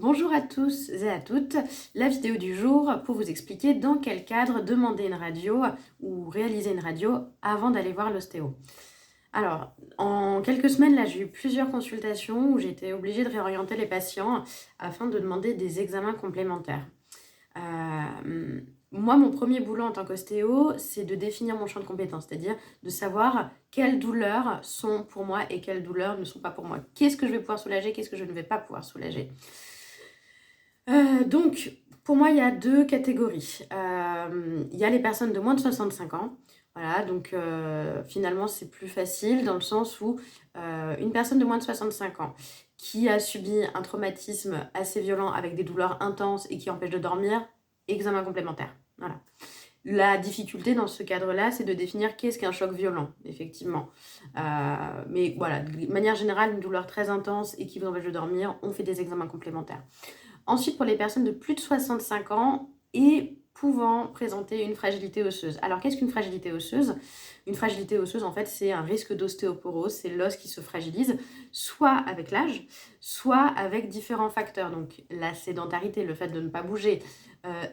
Bonjour à tous et à toutes, la vidéo du jour pour vous expliquer dans quel cadre demander une radio ou réaliser une radio avant d'aller voir l'ostéo. Alors, en quelques semaines, là, j'ai eu plusieurs consultations où j'ai été obligée de réorienter les patients afin de demander des examens complémentaires. Moi, mon premier boulot en tant qu'ostéo, c'est de définir mon champ de compétences, c'est-à-dire de savoir quelles douleurs sont pour moi et quelles douleurs ne sont pas pour moi. Qu'est-ce que je vais pouvoir soulager, qu'est-ce que je ne vais pas pouvoir soulager. Donc, pour moi, il y a deux catégories. Il y a les personnes de moins de 65 ans. Voilà, donc finalement, c'est plus facile dans le sens où une personne de moins de 65 ans qui a subi un traumatisme assez violent avec des douleurs intenses et qui empêche de dormir, examen complémentaire. Voilà. La difficulté dans ce cadre-là, c'est de définir qu'est-ce qu'un choc violent, effectivement. Mais voilà, de manière générale, une douleur très intense et qui vous empêche de dormir, on fait des examens complémentaires. Ensuite, pour les personnes de plus de 65 ans et pouvant présenter une fragilité osseuse. Alors, qu'est-ce qu'une fragilité osseuse? Une fragilité osseuse, en fait, c'est un risque d'ostéoporose, c'est l'os qui se fragilise, soit avec l'âge, soit avec différents facteurs. Donc, la sédentarité, le fait de ne pas bouger,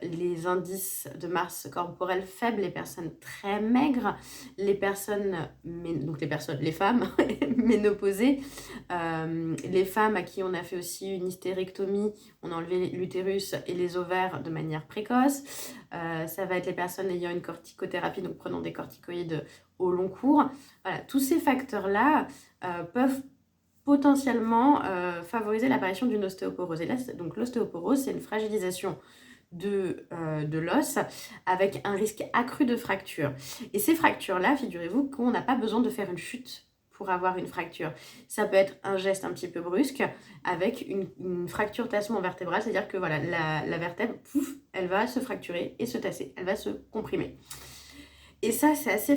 les indices de masse corporelle faibles, les personnes très maigres, les femmes ménopausées, les femmes à qui on a fait aussi une hystérectomie, on a enlevé l'utérus et les ovaires de manière précoce. Ça va être les personnes ayant une corticothérapie, donc prenant des corticoïdes au long cours. Voilà, tous ces facteurs-là peuvent potentiellement favoriser l'apparition d'une ostéoporose. Et là, donc l'ostéoporose, c'est une fragilisation de l'os avec un risque accru de fracture. Et ces fractures-là, figurez-vous qu'on n'a pas besoin de faire une chute pour avoir une fracture. Ça peut être un geste un petit peu brusque avec une fracture tassement vertébral, c'est-à-dire que voilà, la vertèbre, pouf, elle va se fracturer et se tasser, elle va se comprimer. Et ça, c'est assez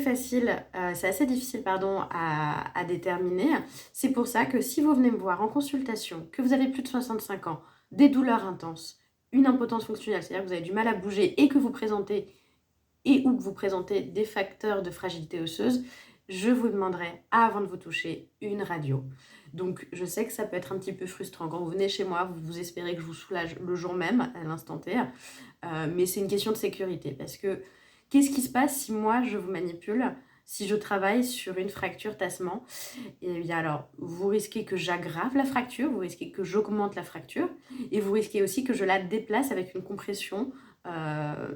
difficile à déterminer. C'est pour ça que si vous venez me voir en consultation, que vous avez plus de 65 ans, des douleurs intenses, une impotence fonctionnelle, c'est-à-dire que vous avez du mal à bouger et que vous présentez ou que vous présentez des facteurs de fragilité osseuse, je vous demanderai, avant de vous toucher, une radio. Donc, je sais que ça peut être un petit peu frustrant. Quand vous venez chez moi, vous espérez que je vous soulage le jour même, à l'instant T, mais c'est une question de sécurité. Parce que, qu'est-ce qui se passe si moi, je vous manipule, si je travaille sur une fracture tassement? Et bien alors, vous risquez que j'aggrave la fracture, vous risquez que j'augmente la fracture, et vous risquez aussi que je la déplace avec une compression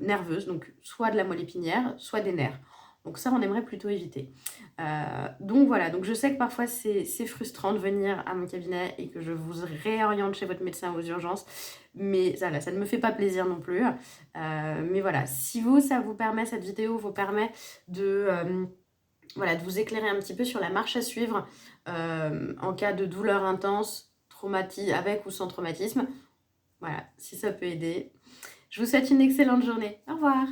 nerveuse, donc soit de la moelle épinière, soit des nerfs. Donc ça, on aimerait plutôt éviter. Donc voilà, donc je sais que parfois c'est frustrant de venir à mon cabinet et que je vous réoriente chez votre médecin aux urgences, mais ça ne me fait pas plaisir non plus. Mais voilà, si ça vous permet, cette vidéo vous permet de vous éclairer un petit peu sur la marche à suivre en cas de douleur intense, avec ou sans traumatisme. Voilà, si ça peut aider. Je vous souhaite une excellente journée. Au revoir.